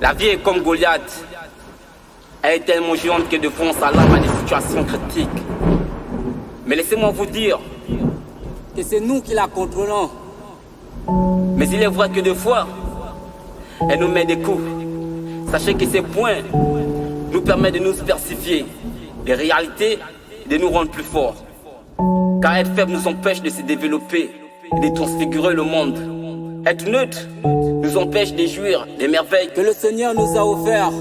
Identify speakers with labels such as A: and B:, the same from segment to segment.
A: La vie est comme Goliath. Elle est tellement géante que de fois on s'alarme à des situations critiques. Mais laissez-moi vous dire
B: que c'est nous qui la contrôlons.
A: Mais il est vrai que des fois, elle nous met des coups. Sachez que ces points nous permettent de nous diversifier les réalités et de nous rendre plus forts. Car être faible nous empêche de se développer et de transfigurer le monde. Être neutre nous empêche de jouir des merveilles
B: que le Seigneur nous a offertes.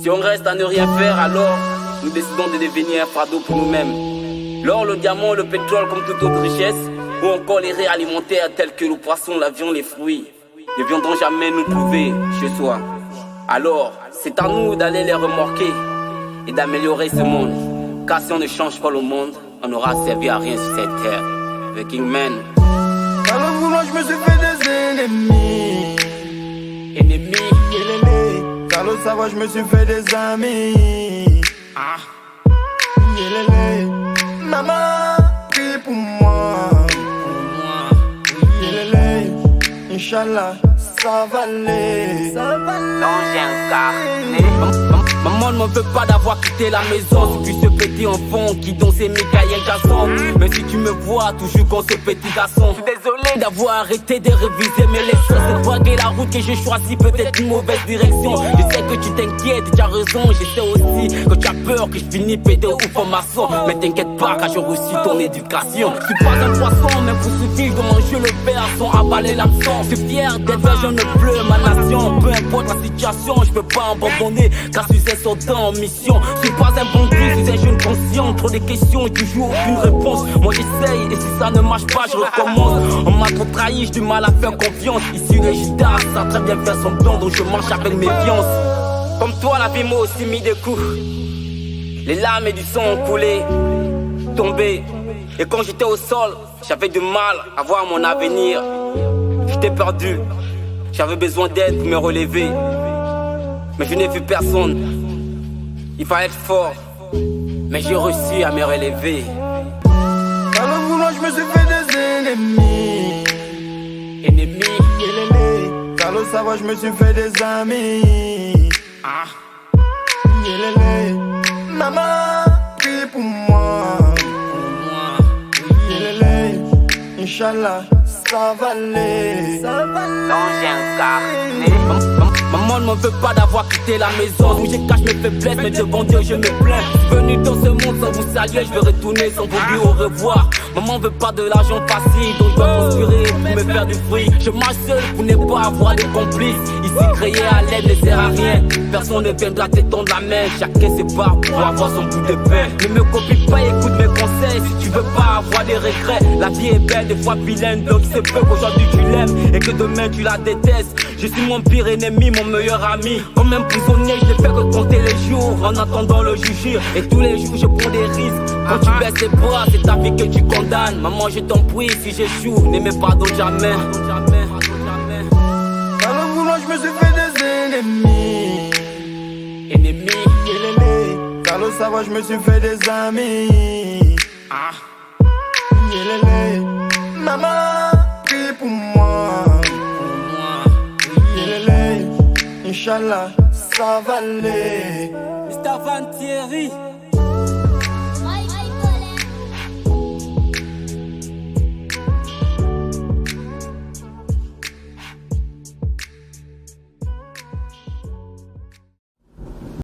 A: Si on reste à ne rien faire, alors nous décidons de devenir un fardeau pour nous-mêmes. L'or, le diamant, le pétrole comme toute autre richesse, ou encore les raies alimentaires tels que le poisson, l'avion, les fruits, ne viendront jamais nous trouver chez soi. Alors, c'est à nous d'aller les remorquer et d'améliorer ce monde. Car si on ne change pas le monde, on n'aura servi à rien sur cette terre. The Kingman.
C: Dans le boulot, je me suis fait des ennemis.
A: Ennemis.
C: Dans le savoir, je me suis fait des amis. Maman, prie pour moi. Inch'Allah, ça va aller.
A: L'ange incarné. Maman ne m'en veut pas d'avoir quitté la maison. Si tu ce petit enfant qui danse ses Michael Jackson. Mais si tu me vois toujours comme ce petit garçon, je suis désolé d'avoir arrêté de réviser mes leçons. C'est braquer la route que j'ai choisi, peut-être une mauvaise direction. Je sais que tu t'inquiètes, tu as raison. Je sais aussi que tu as peur que je finisse pédé ou formation. Mais t'inquiète pas car j'ai reçu ton éducation. Je suis pas un poisson, mais pour suffire de manger le père sans avaler l'absence. Je suis fier d'être jeune bleu, ma nation. Peu importe la situation, je peux pas abandonner car je suis soldat en mission. Je suis pas un bandit, je suis un jeune conscient. Trop de questions et toujours aucune réponse. Moi j'essaye et si ça ne marche pas, je recommence. On m'a trop trahi, j'ai du mal à faire confiance. Ici les gitards, ça très bien faire semblant, donc je marche avec méfiance. Comme toi, la vie m'a aussi mis des coups. Les larmes et du sang ont coulé, tombé. Et quand j'étais au sol, j'avais du mal à voir mon avenir. J'étais perdu, j'avais besoin d'aide pour me relever. Mais je n'ai vu personne. Il fallait être fort, mais j'ai réussi à me relever.
C: Dans le boulot, je me suis fait des ennemis.
A: Ennemis.
C: Dans le savoir, je me suis fait des amis. Maman, prie pour moi. Inch'Allah, ça va aller.
A: L'ange incarné. Maman ne m'en veut pas d'avoir quitté la maison où je cache mes faiblesses, mais devant Dieu je me plains. Je suis venu dans ce monde sans vous saluer, je vais retourner sans vous dire au revoir. Maman veut pas de l'argent facile, donc je dois conspirer pour me faire du fruit. Je marche seul pour ne pas avoir de complices. Ici créer à l'aide ne sert à rien. Personne ne viendra t'étendre la main. Chacun se part pour avoir son bout de pain. Ne me copie pas, écoute mes conseils. Si tu veux pas avoir des regrets, la vie est belle, des fois vilaine. Donc c'est peu qu'aujourd'hui tu l'aimes et que demain tu la détestes. Je suis mon pire ennemi, mon meilleur ami. Comme un prisonnier, je ne fais que compter les jours en attendant le jugement. Et tous les jours je prends des risques. Quand tu baisses les bras, c'est ta vie que tu condamnes. Maman, je t'en prie, si j'échoue, ne me pardonne jamais.
C: Dans le boulot, je me suis fait des ennemis. Dans le savoir, je me suis fait des amis. Maman, prie pour moi. Inch'Allah, ça va aller.
B: Mr. Van Thierry.